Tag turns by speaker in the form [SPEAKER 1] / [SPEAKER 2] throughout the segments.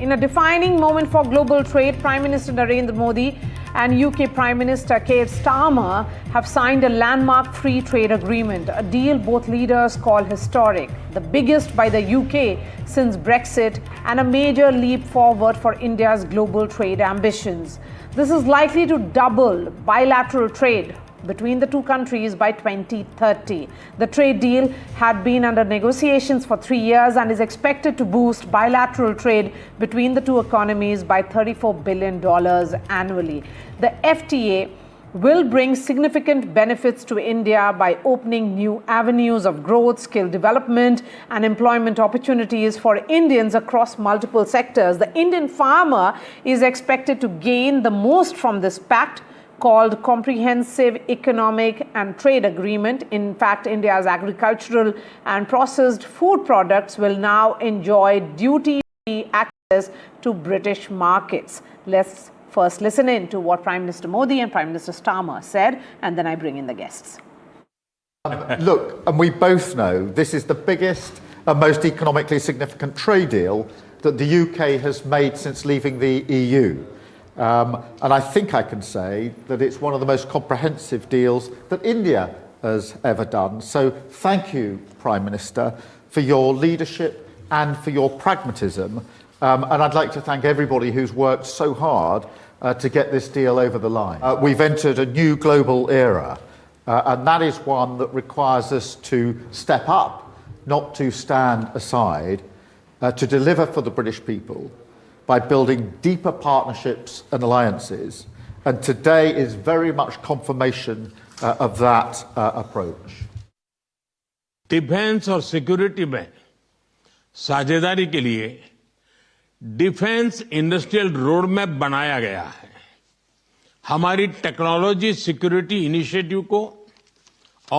[SPEAKER 1] In a defining moment for global trade, Prime Minister Narendra Modi and UK Prime Minister Keir Starmer have signed a landmark free trade agreement, a deal both leaders call historic, the biggest by the UK since Brexit, and a major leap forward for India's global trade ambitions. This is likely to double bilateral trade between the two countries by 2030. The trade deal had been under negotiations for 3 years and is expected to boost bilateral trade between the two economies by $34 billion annually. The FTA will bring significant benefits to India by opening new avenues of growth, skill development, and employment opportunities for Indians across multiple sectors. The Indian farmer is expected to gain the most from this pact, called Comprehensive Economic and Trade Agreement. In fact, India's agricultural and processed food products will now enjoy duty-free access to British markets. Let's first listen in to what Prime Minister Modi and Prime Minister Starmer said, and then I bring in the guests.
[SPEAKER 2] Look, and we both know this is the biggest and most economically significant trade deal that the UK has made since leaving the EU. And I think I can say that it's one of the most comprehensive deals that India has ever done. So thank you, Prime Minister, for your leadership and for your pragmatism. And I'd like to thank everybody who's worked so hard to get this deal over the line. We've entered a new global era, and that is one that requires us to step up, not to stand aside, to deliver for the British people by building deeper partnerships and alliances. And today is very much confirmation of that approach.
[SPEAKER 3] Defence और security में साझेदारी के लिए defence industrial road map बनाया गया है। हमारी technology security initiative को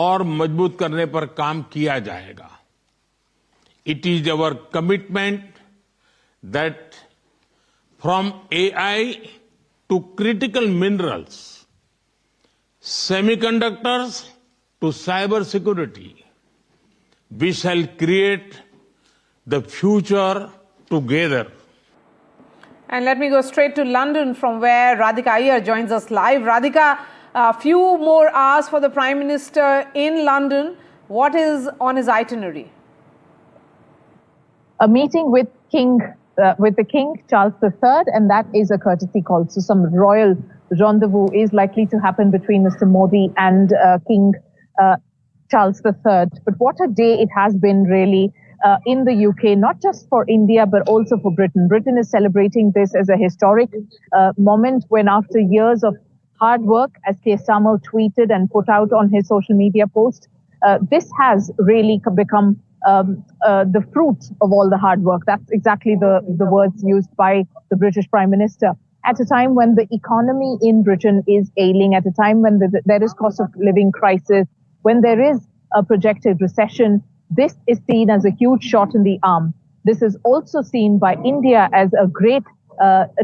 [SPEAKER 3] और मजबूत करने पर काम किया जाएगा। It is our commitment that from AI to critical minerals, semiconductors to cyber security, we shall create the future together.
[SPEAKER 1] And let me go straight to London, from where Radhika Iyer joins us live. Radhika, a few more hours for the Prime Minister in London. What is on his itinerary?
[SPEAKER 4] A meeting with the King, Charles III, and that is a courtesy call. So some royal rendezvous is likely to happen between Mr. Modi and King Charles III. But what a day it has been really in the UK, not just for India, but also for Britain. Britain is celebrating this as a historic moment when, after years of hard work, as Keir Starmer tweeted and put out on his social media post, this has really become the fruit of all the hard work. That's exactly the words used by the British Prime Minister. At a time when the economy in Britain is ailing, at a time when there is cost of living crisis, when there is a projected recession, this is seen as a huge shot in the arm. This is also seen by India as a great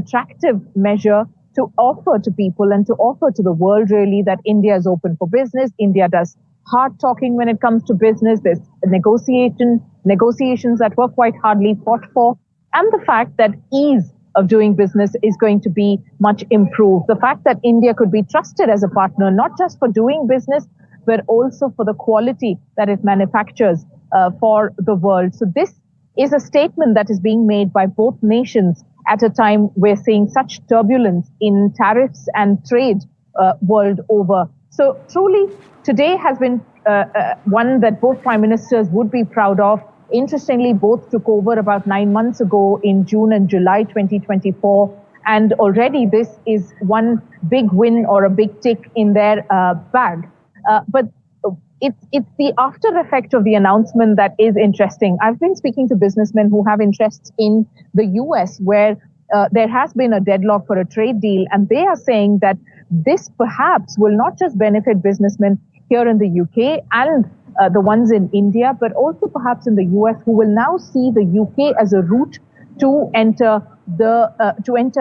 [SPEAKER 4] attractive measure to offer to people and to offer to the world, really, that India is open for business. India does hard talking when it comes to business. There's negotiations that were quite hardly fought for. And the fact that ease of doing business is going to be much improved. The fact that India could be trusted as a partner, not just for doing business, but also for the quality that it manufactures for the world. So this is a statement that is being made by both nations at a time we're seeing such turbulence in tariffs and trade world over. So truly, today has been one that both prime ministers would be proud of. Interestingly, both took over about 9 months ago in June and July 2024. And already this is one big win or a big tick in their bag. But it's the after effect of the announcement that is interesting. I've been speaking to businessmen who have interests in the US, where there has been a deadlock for a trade deal. And they are saying that this perhaps will not just benefit businessmen here in the UK and the ones in India, but also perhaps in the US, who will now see the UK as a route to enter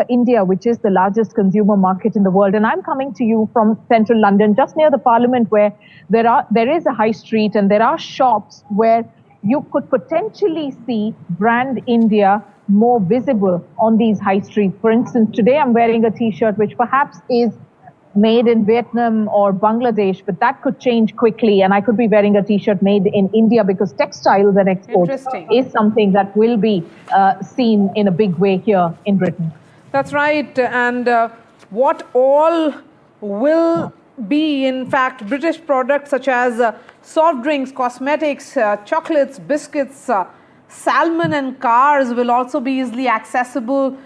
[SPEAKER 4] India, which is the largest consumer market in the world. And I'm coming to you from central London, just near the Parliament, where there is a high street and there are shops where you could potentially see brand India more visible on these high streets. For instance, today I'm wearing a t-shirt which perhaps is made in Vietnam or Bangladesh, but that could change quickly. And I could be wearing a t-shirt made in India because textiles and exports is something that will be seen in a big way here in Britain.
[SPEAKER 1] That's right. And what all will be, in fact, British products such as soft drinks, cosmetics, chocolates, biscuits, salmon and cars will also be easily accessible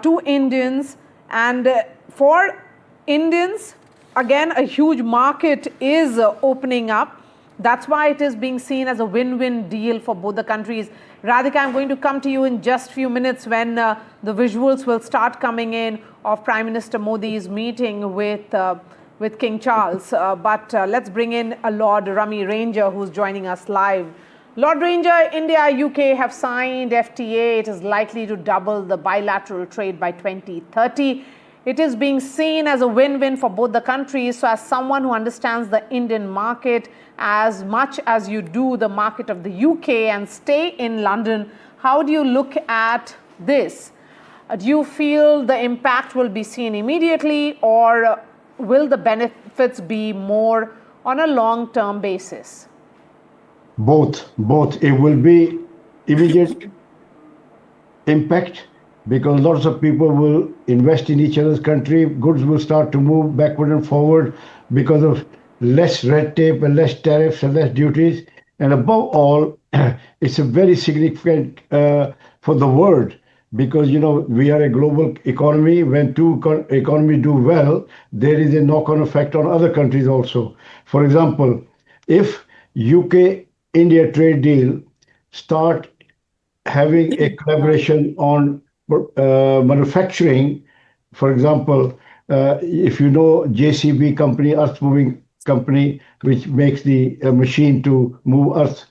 [SPEAKER 1] to Indians. And for Indians, again, a huge market is opening up. That's why it is being seen as a win-win deal for both the countries. Radhika, I'm going to come to you in just a few minutes when the visuals will start coming in of Prime Minister Modi's meeting with King Charles. But let's bring in Lord Rummy Ranger, who's joining us live. Lord Ranger, India, UK have signed FTA. It is likely to double the bilateral trade by 2030. It is being seen as a win-win for both the countries. So as someone who understands the Indian market as much as you do the market of the UK and stay in London, how do you look at this? Do you feel the impact will be seen immediately, or will the benefits be more on a long-term basis?
[SPEAKER 5] Both. It will be immediate impact, because lots of people will invest in each other's country. Goods will start to move backward and forward because of less red tape and less tariffs and less duties. And above all, it's a very significant for the world, because, you know, we are a global economy. When two economies do well, there is a knock-on effect on other countries also. For example, if UK-India trade deal start having a collaboration on manufacturing, for example, if you know JCB company, earth moving company, which makes the machine to move earth,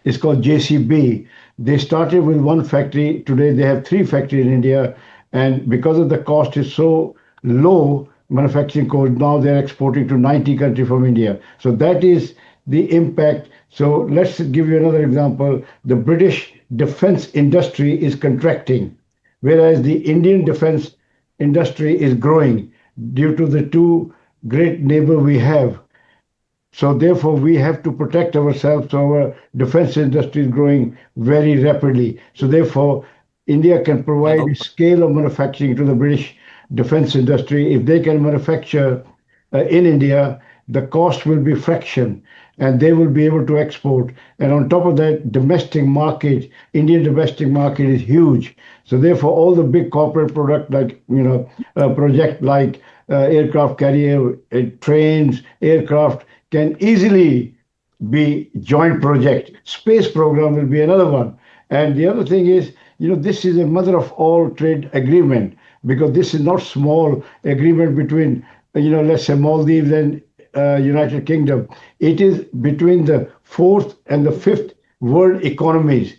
[SPEAKER 5] it's called JCB. They started with one factory. Today they have 3 factories in India, and because of the cost is so low, manufacturing cost, now they're exporting to 90 countries from India. So that is the impact. So let's give you another example. The British defense industry is contracting, whereas the Indian defense industry is growing due to the 2 great neighbors we have. So therefore, we have to protect ourselves. So our defense industry is growing very rapidly. So therefore, India can provide a scale of manufacturing to the British defense industry. If they can manufacture in India, the cost will be fraction, and they will be able to export. And on top of that, domestic market, Indian domestic market is huge. So therefore, all the big corporate product like, you know, project like aircraft carrier, trains, aircraft can easily be joint project. Space program will be another one. And the other thing is, you know, this is a mother of all trade agreement, because this is not small agreement between, you know, let's say Maldives and United Kingdom. It is between the 4th and the 5th world economies.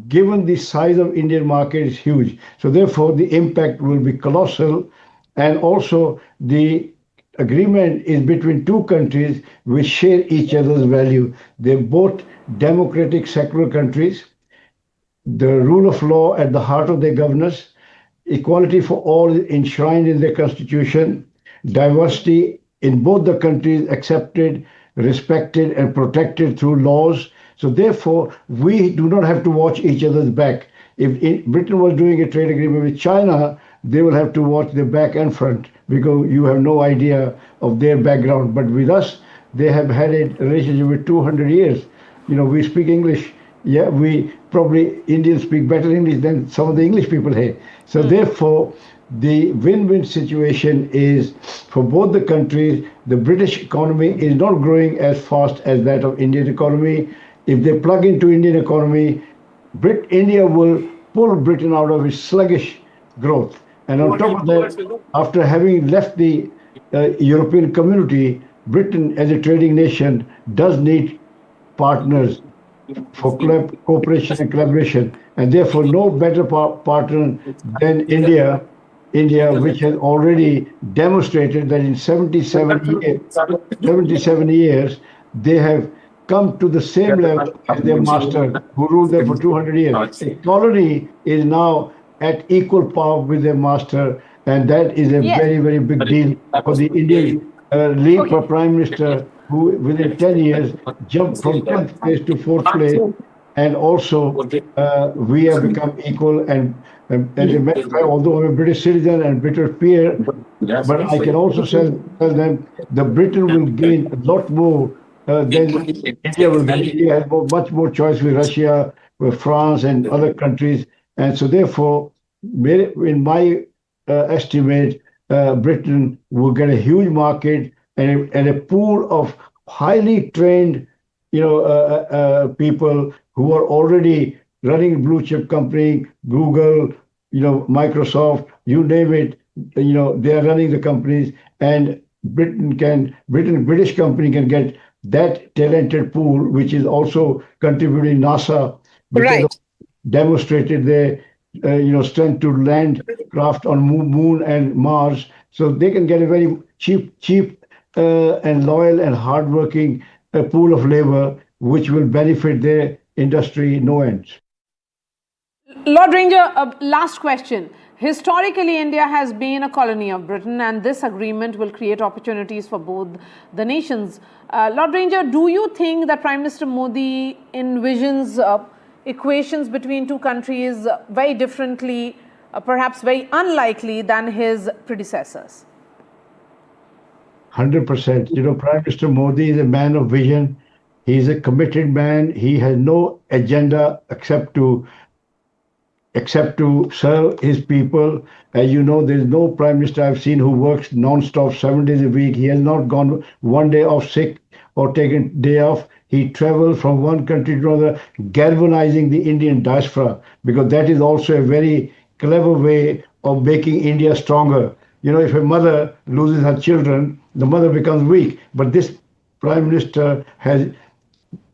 [SPEAKER 5] Given the size of Indian market is huge. So therefore, the impact will be colossal. And also the agreement is between 2 countries which share each other's value. They're both democratic secular countries. The rule of law at the heart of their governance, equality for all enshrined in their constitution, diversity in both the countries accepted, respected, and protected through laws. So therefore, we do not have to watch each other's back. If Britain was doing a trade agreement with China, they will have to watch their back and front, because you have no idea of their background. But with us, they have had a relationship with 200 years. You know, we speak English. Yeah, we probably, Indians speak better English than some of the English people here. So therefore, the win-win situation is for both the countries. The British economy is not growing as fast as that of Indian economy. If they plug into Indian economy, India will pull Britain out of its sluggish growth. And on top of that, after having left the European community, Britain as a trading nation does need partners for cooperation and collaboration. And therefore, no better partner than India, which has already demonstrated that in 77 years, they have come to the same level as their master who ruled there for 200 years. A colony is now at equal power with their master, and that is a
[SPEAKER 1] Yes.
[SPEAKER 5] very, very big deal for the Indian lead for Prime Minister, who within 10 years jumped from 10th place to 4th place, and also we have become equal. And as a matter of fact, although I'm a British citizen and British peer, but I can also tell them that Britain will gain a lot more than India will gain. India has much more choice with Russia, with France, and other countries. And so, therefore, in my estimate, Britain will get a huge market and a pool of highly trained, people who are already running blue chip company, Google, Microsoft, you name it. They are running the companies, and British company can get that talented pool, which is also contributing NASA because of demonstrated their strength to land craft on moon and Mars. So they can get a very cheap and loyal and hardworking pool of labor, which will benefit their industry no end.
[SPEAKER 1] Lord Ranger, last question. Historically, India has been a colony of Britain, and this agreement will create opportunities for both the nations. Lord Ranger, do you think that Prime Minister Modi envisions equations between two countries very differently, perhaps very unlikely than his predecessors?
[SPEAKER 5] 100%. Prime Minister Modi is a man of vision. He's a committed man. He has no agenda except to serve his people. As you know, there is no prime minister I've seen who works non-stop 7 days a week. He has not gone one day off sick or taken day off. He travels from one country to another, galvanizing the Indian diaspora, because that is also a very clever way of making India stronger. If a mother loses her children, the mother becomes weak. But this prime minister has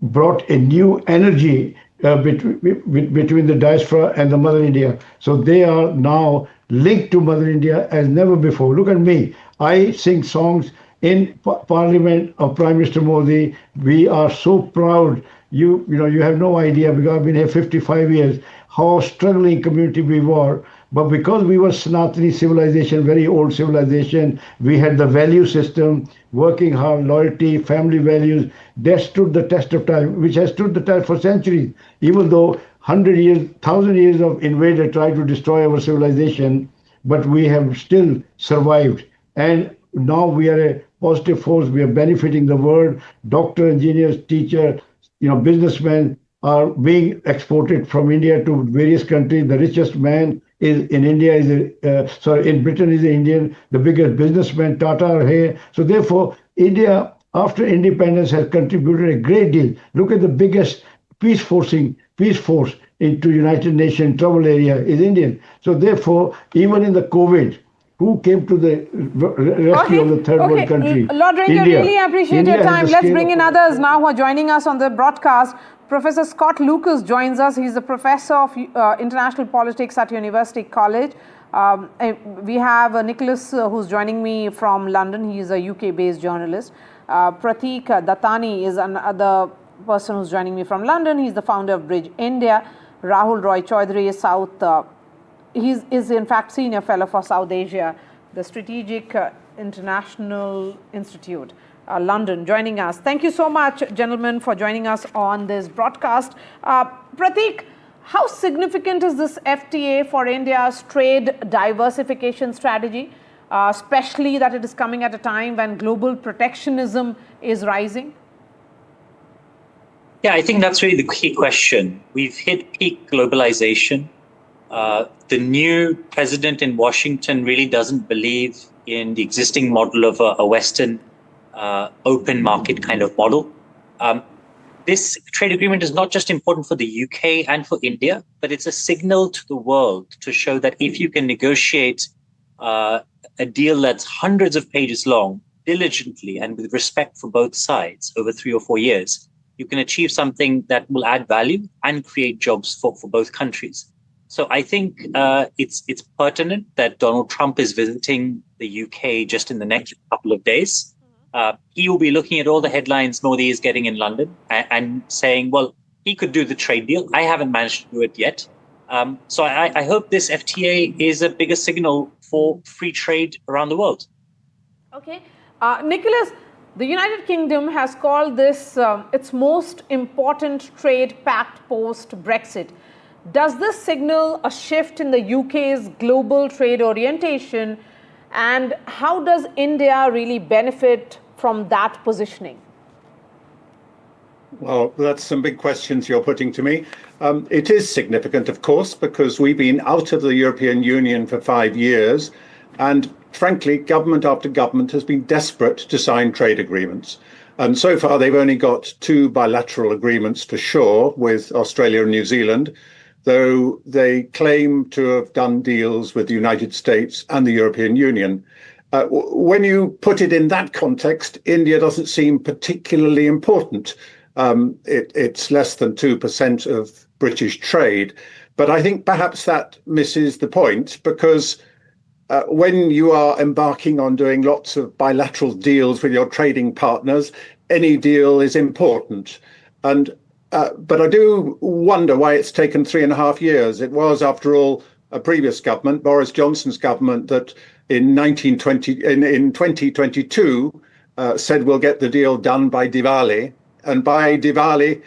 [SPEAKER 5] brought a new energy between the diaspora and the Mother India. So they are now linked to Mother India as never before. Look at me. I sing songs in Parliament of Prime Minister Modi. We are so proud. You have no idea, because I've been here 55 years, how struggling community we were. But because we were Sanatani civilization, very old civilization, we had the value system, working hard, loyalty, family values, that stood the test of time, which has stood the test for centuries. Even though 100 years, 1,000 years of invader tried to destroy our civilization, but we have still survived. And now we are a positive force. We are benefiting the world. Doctor, engineers, teacher, businessmen are being exported from India to various countries. The richest man is in India in Britain is an Indian. The biggest businessman, Tata, are here. So therefore, India, after independence, has contributed a great deal. Look at the biggest peace force into United Nations trouble area is Indian. So therefore, even in the COVID, who came to the rescue of the third world country?
[SPEAKER 1] Lord Ranger,
[SPEAKER 5] India.
[SPEAKER 1] Really appreciate
[SPEAKER 5] India
[SPEAKER 1] your time.
[SPEAKER 5] has the
[SPEAKER 1] Let's
[SPEAKER 5] scale
[SPEAKER 1] bring in
[SPEAKER 5] of-
[SPEAKER 1] others now who are joining us on the broadcast. Professor Scott Lucas joins us. He's a professor of international politics at University College. We have Nicholas who's joining me from London. He is a UK-based journalist. Pratik Dattani is another person who's joining me from London. He's the founder of Bridge India. Rahul Roy Chaudhary is he is in fact senior fellow for South Asia, the Strategic International Institute, London, joining us. Thank you so much, gentlemen, for joining us on this broadcast. Pratik, how significant is this FTA for India's trade diversification strategy, especially that it is coming at a time when global protectionism is rising?
[SPEAKER 6] Yeah, I think that's really the key question. We've hit peak globalization. The new president in Washington really doesn't believe in the existing model of a Western open market kind of model. This trade agreement is not just important for the UK and for India, but it's a signal to the world to show that if you can negotiate a deal that's hundreds of pages long, diligently and with respect for both sides over 3 or 4 years, you can achieve something that will add value and create jobs for both countries. So I think it's pertinent that Donald Trump is visiting the UK just in the next couple of days. he will be looking at all the headlines Modi is getting in London and saying, well, he could do the trade deal. I haven't managed to do it yet. So I hope this FTA is a bigger signal for free trade around the world.
[SPEAKER 1] Okay. Nicholas, the United Kingdom has called this its most important trade pact post-Brexit. Does this signal a shift in the UK's global trade orientation, and how does India really benefit from that positioning?
[SPEAKER 7] Well, that's some big questions you're putting to me. It is significant, of course, because we've been out of the European Union for 5 years, and frankly, government after government has been desperate to sign trade agreements. And so far, they've only got 2 bilateral agreements to shore with Australia and New Zealand, though they claim to have done deals with the United States and the European Union. When you put it in that context, India doesn't seem particularly important. It's less than 2% of British trade. But I think perhaps that misses the point, because when you are embarking on doing lots of bilateral deals with your trading partners, any deal is important. But I do wonder why it's taken 3.5 years. It was, after all, a previous government, Boris Johnson's government, that in 2022 said we'll get the deal done by Diwali. And by Diwali,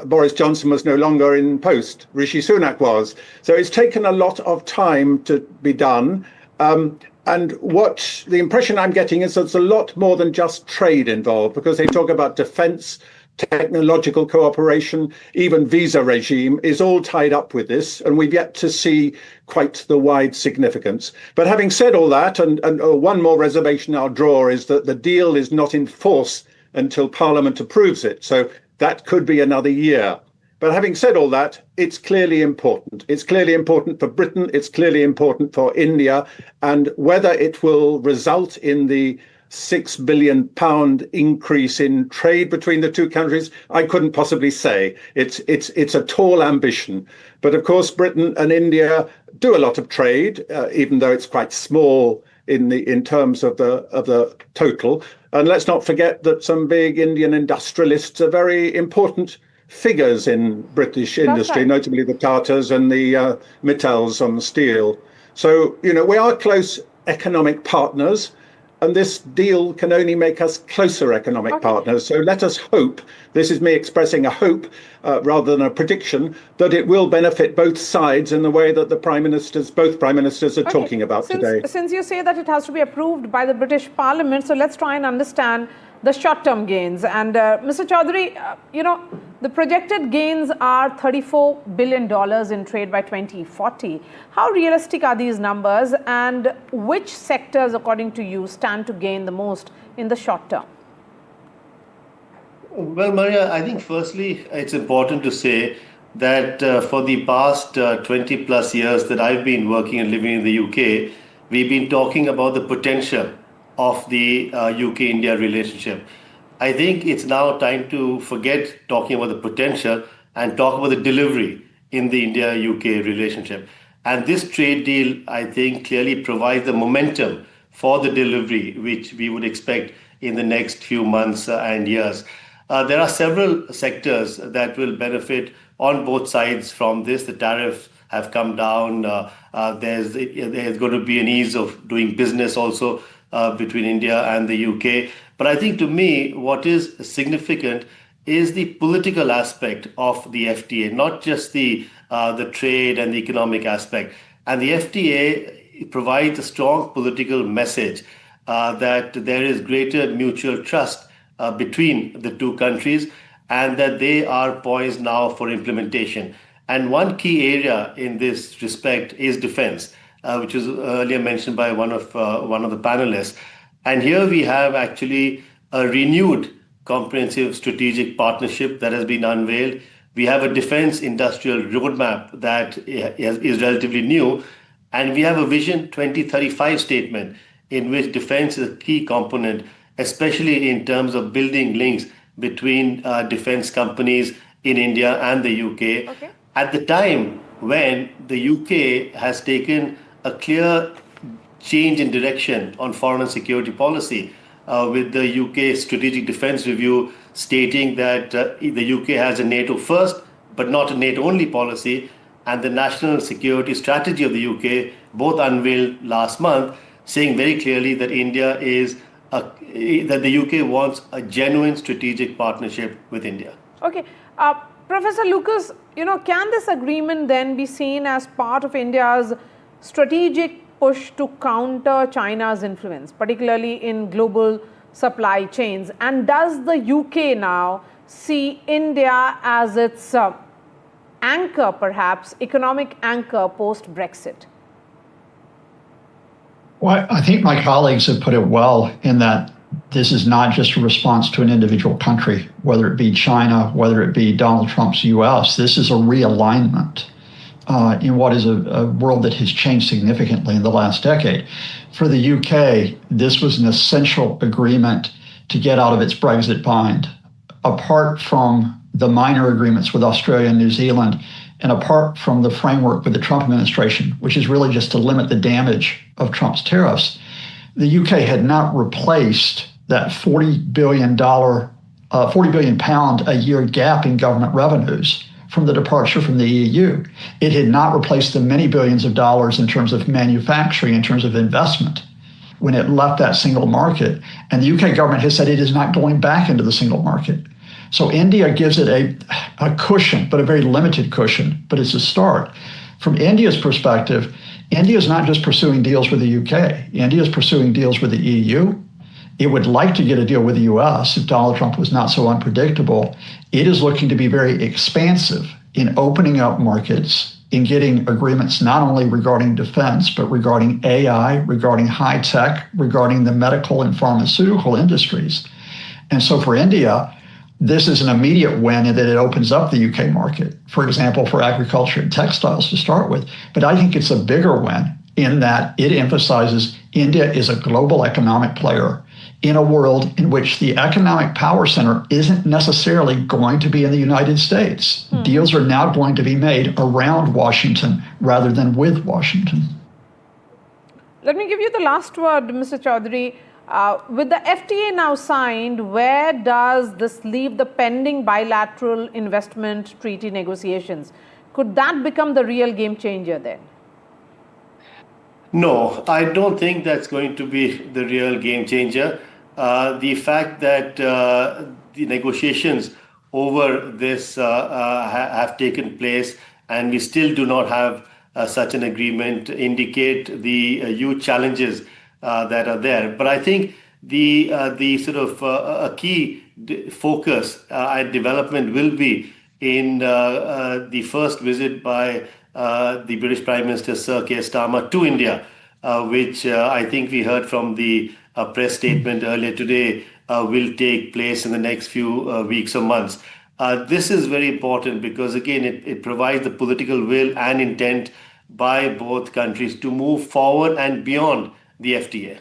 [SPEAKER 7] Boris Johnson was no longer in post. Rishi Sunak was. So it's taken a lot of time to be done. And what the impression I'm getting is there's a lot more than just trade involved, because they talk about defense, technological cooperation, even visa regime is all tied up with this, and we've yet to see quite the wide significance. But having said all that, and one more reservation I'll draw is that the deal is not in force until Parliament approves it. So that could be another year. But having said all that, it's clearly important. It's clearly important for Britain. It's clearly important for India. And whether it will result in the £6 billion increase in trade between the two countries, I couldn't possibly say. It's a tall ambition. But of course, Britain and India do a lot of trade, even though it's quite small in terms of the total. And let's not forget that some big Indian industrialists are very important figures in British industry,
[SPEAKER 1] right.
[SPEAKER 7] notably the Tatas and the Mittals on steel. So, we are close economic partners, and this deal can only make us closer economic partners. So let us hope, this is me expressing a hope rather than a prediction, that it will benefit both sides in the way that both prime ministers are talking about today.
[SPEAKER 1] Since you say that it has to be approved by the British Parliament, so let's try and understand the short-term gains. And Mr. Chaudhary, the projected gains are $34 billion in trade by 2040. How realistic are these numbers, and which sectors, according to you, stand to gain the most in the short term?
[SPEAKER 8] Well, Maria, I think firstly, it's important to say that for the past 20 plus years that I've been working and living in the UK, we've been talking about the potential of the UK-India relationship. I think it's now time to forget talking about the potential and talk about the delivery in the India-UK relationship. And this trade deal, I think, clearly provides the momentum for the delivery, which we would expect in the next few months and years. There are several sectors that will benefit on both sides from this. The tariffs have come down. There's going to be an ease of doing business also between India and the UK. But I think, to me, what is significant is the political aspect of the FTA, not just the trade and the economic aspect. And the FTA provides a strong political message that there is greater mutual trust between the two countries, and that they are poised now for implementation. And one key area in this respect is defense, which was earlier mentioned by one of the panelists. And here we have actually a renewed comprehensive strategic partnership that has been unveiled. We have a defense industrial roadmap that is relatively new. And we have a Vision 2035 statement in which defense is a key component, especially in terms of building links between defense companies in India and the UK.
[SPEAKER 1] Okay.
[SPEAKER 8] At the time when the UK has taken a clear change in direction on foreign and security policy, with the UK Strategic Defence Review stating that the UK has a NATO first, but not a NATO only policy, and the National Security Strategy of the UK, both unveiled last month, saying very clearly that that the UK wants a genuine strategic partnership with India.
[SPEAKER 1] Okay. Professor Lucas, can this agreement then be seen as part of India's strategic push to counter China's influence, particularly in global supply chains? And does the UK now see India as its anchor, perhaps, economic anchor post-Brexit?
[SPEAKER 9] Well, I think my colleagues have put it well in that this is not just a response to an individual country, whether it be China, whether it be Donald Trump's US. This is a realignment in what is a world that has changed significantly in the last decade. For the UK, this was an essential agreement to get out of its Brexit bind. Apart from the minor agreements with Australia and New Zealand, and apart from the framework with the Trump administration, which is really just to limit the damage of Trump's tariffs, the UK had not replaced that £40 billion a year gap in government revenues from the departure from the EU. It had not replaced the many billions of dollars in terms of manufacturing, in terms of investment, when it left that single market. And the UK government has said it is not going back into the single market. So India gives it a cushion, but a very limited cushion, but it's a start. From India's perspective, India is not just pursuing deals with the UK. India is pursuing deals with the EU. It would like to get a deal with the US if Donald Trump was not so unpredictable. It is looking to be very expansive in opening up markets, in getting agreements not only regarding defense, but regarding AI, regarding high tech, regarding the medical and pharmaceutical industries. And so for India, this is an immediate win in that it opens up the UK market, for example, for agriculture and textiles to start with. But I think it's a bigger win in that it emphasizes India is a global economic player in a world in which the economic power center isn't necessarily going to be in the United States. Deals are now going to be made around Washington rather than with Washington.
[SPEAKER 1] Let me give you the last word, Mr. Chaudhary. With the FTA now signed, where does this leave the pending bilateral investment treaty negotiations? Could that become the real game changer then?
[SPEAKER 8] No, I don't think that's going to be the real game changer. The fact that the negotiations over this have taken place and we still do not have such an agreement indicate the huge challenges that are there. But I think the sort of a key focus and development will be in the first visit by the British Prime Minister Sir Keir Starmer to India, which I think we heard from the press statement earlier today will take place in the next few weeks or months. This is very important because, again, it provides the political will and intent by both countries to move forward and beyond the FTA.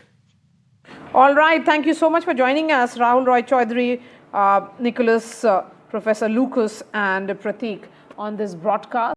[SPEAKER 1] All right. Thank you so much for joining us, Rahul Roy Chaudhary, Nicholas, Professor Lucas, and Prateek on this broadcast.